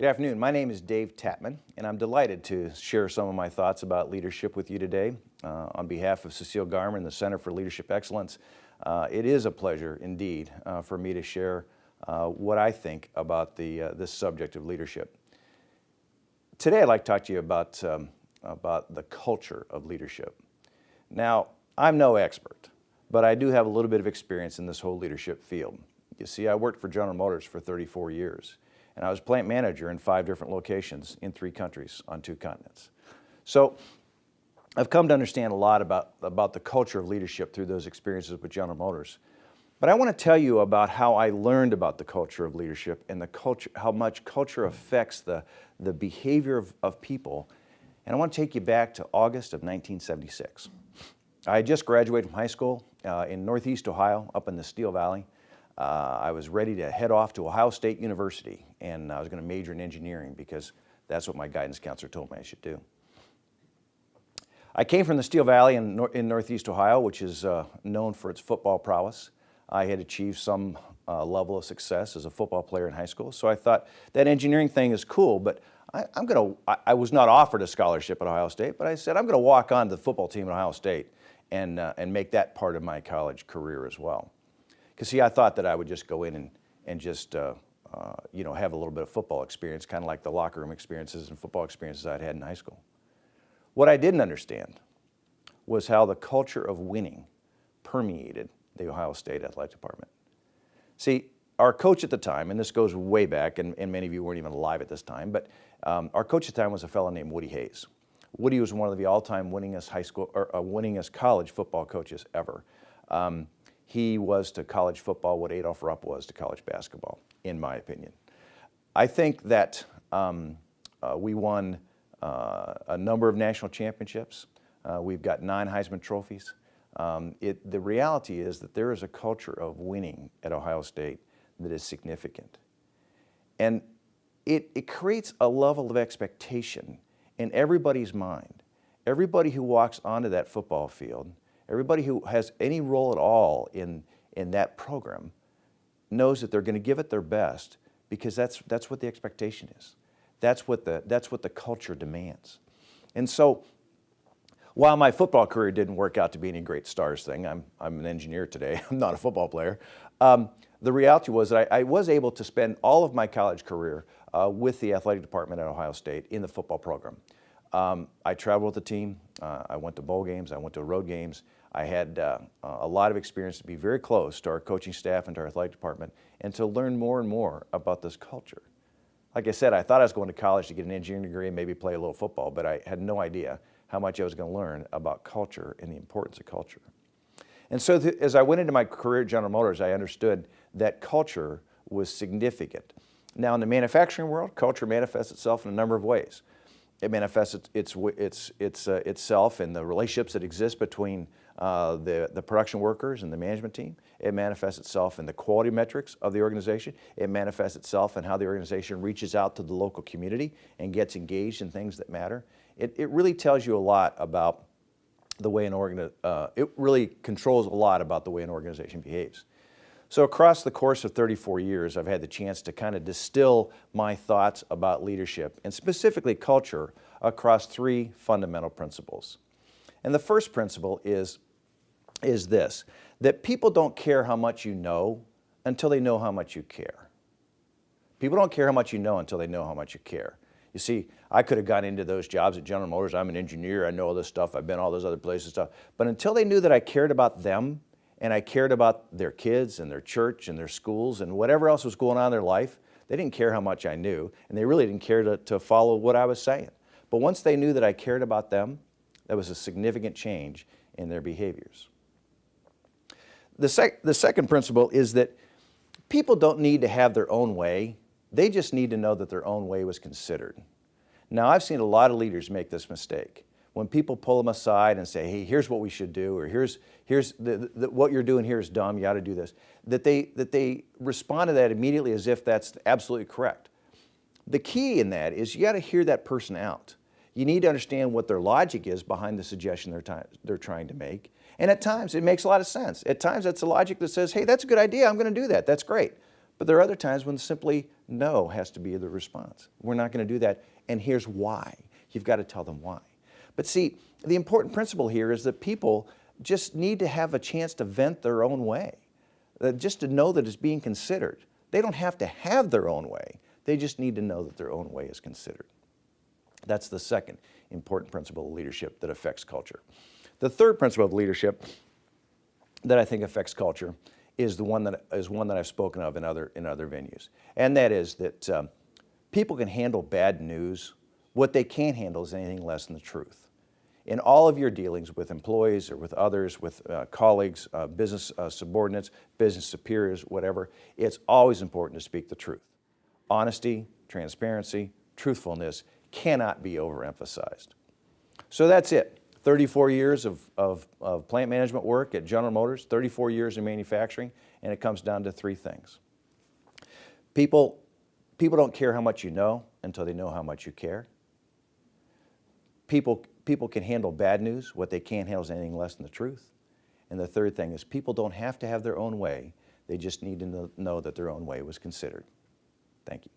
Good afternoon. My name is Dave Tatman, and I'm delighted to share some of my thoughts about leadership with you today. On behalf of Cecile Garmer and the Center for Leadership Excellence, it is a pleasure indeed for me to share what I think about this subject of leadership. Today I'd like to talk to you about the culture of leadership. Now, I'm no expert, but I do have a little bit of experience in this whole leadership field. You see, I worked for General Motors for 34 years. And I was plant manager in 5 different locations in 3 countries on 2 continents. So I've come to understand a lot about the culture of leadership through those experiences with General Motors. But I want to tell you about how I learned about the culture of leadership and how much culture affects the behavior of people. And I want to take you back to August of 1976. I had just graduated from high school in Northeast Ohio, up in the Steel Valley. I was ready to head off to Ohio State University, and I was going to major in engineering because that's what my guidance counselor told me I should do. I came from the Steel Valley in Northeast Ohio, which is known for its football prowess. I had achieved some level of success as a football player in high school, so I thought that engineering thing is cool, but I was not offered a scholarship at Ohio State, but I said I'm going to walk on the football team at Ohio State and make that part of my college career as well. Because see, I thought that I would just go in and just have a little bit of football experience, kind of like the locker room experiences and football experiences I'd had in high school. What I didn't understand was how the culture of winning permeated the Ohio State Athletic Department. See, our coach at the time, and this goes way back, and many of you weren't even alive at this time, but our coach at the time was a fellow named Woody Hayes. Woody was one of the all-time winningest college football coaches ever. He was to college football what Adolph Rupp was to college basketball, in my opinion. I think that we won a number of national championships. We've got 9 Heisman trophies. The reality is that there is a culture of winning at Ohio State that is significant. And it creates a level of expectation in everybody's mind. Everybody who walks onto that football field, everybody who has any role at all in that program knows that they're going to give it their best because that's what the expectation is. That's what the culture demands. And so while my football career didn't work out to be any great stars thing, I'm an engineer today, I'm not a football player, the reality was that I was able to spend all of my college career with the athletic department at Ohio State in the football program. I traveled with the team, I went to bowl games, I went to road games. I had a lot of experience to be very close to our coaching staff and to our athletic department and to learn more and more about this culture. Like I said, I thought I was going to college to get an engineering degree and maybe play a little football, but I had no idea how much I was going to learn about culture and the importance of culture. And so as I went into my career at General Motors, I understood that culture was significant. Now in the manufacturing world, culture manifests itself in a number of ways. It manifests itself in the relationships that exist between the production workers and the management team. It manifests itself in the quality metrics of the organization. It manifests itself in how the organization reaches out to the local community and gets engaged in things that matter. It really tells you a lot about the way it really controls a lot about the way an organization behaves. So across the course of 34 years, I've had the chance to kind of distill my thoughts about leadership and specifically culture across 3 fundamental principles. And the first principle is this, that people don't care how much you know until they know how much you care. People don't care how much you know until they know how much you care. You see, I could have gone into those jobs at General Motors. I'm an engineer. I know all this stuff. I've been all those other places and stuff. But until they knew that I cared about them and I cared about their kids and their church and their schools and whatever else was going on in their life, they didn't care how much I knew, and they really didn't care to follow what I was saying. But once they knew that I cared about them, that was a significant change in their behaviors. The second principle is that people don't need to have their own way. They just need to know that their own way was considered. Now, I've seen a lot of leaders make this mistake. When people pull them aside and say, hey, here's what we should do, or here's what you're doing here is dumb, you ought to do this, that they respond to that immediately as if that's absolutely correct. The key in that is you got to hear that person out. You need to understand what their logic is behind the suggestion they're trying to make. And at times, it makes a lot of sense. At times, that's a logic that says, hey, that's a good idea, I'm going to do that, that's great. But there are other times when simply no has to be the response. We're not going to do that, and here's why. You've got to tell them why. But see, the important principle here is that people just need to have a chance to vent their own way, just to know that it's being considered. They don't have to have their own way. They just need to know that their own way is considered. That's the second important principle of leadership that affects culture. The third principle of leadership that I think affects culture is one that I've spoken of in other venues, and that is that people can handle bad news. What they can't handle is anything less than the truth. In all of your dealings with employees or with others, with colleagues, business subordinates, business superiors, whatever, it's always important to speak the truth. Honesty, transparency, truthfulness cannot be overemphasized. So that's it. 34 years of plant management work at General Motors, 34 years in manufacturing, and it comes down to three things. People don't care how much you know until they know how much you care. People can handle bad news. What they can't handle is anything less than the truth. And the third thing is people don't have to have their own way. They just need to know that their own way was considered. Thank you.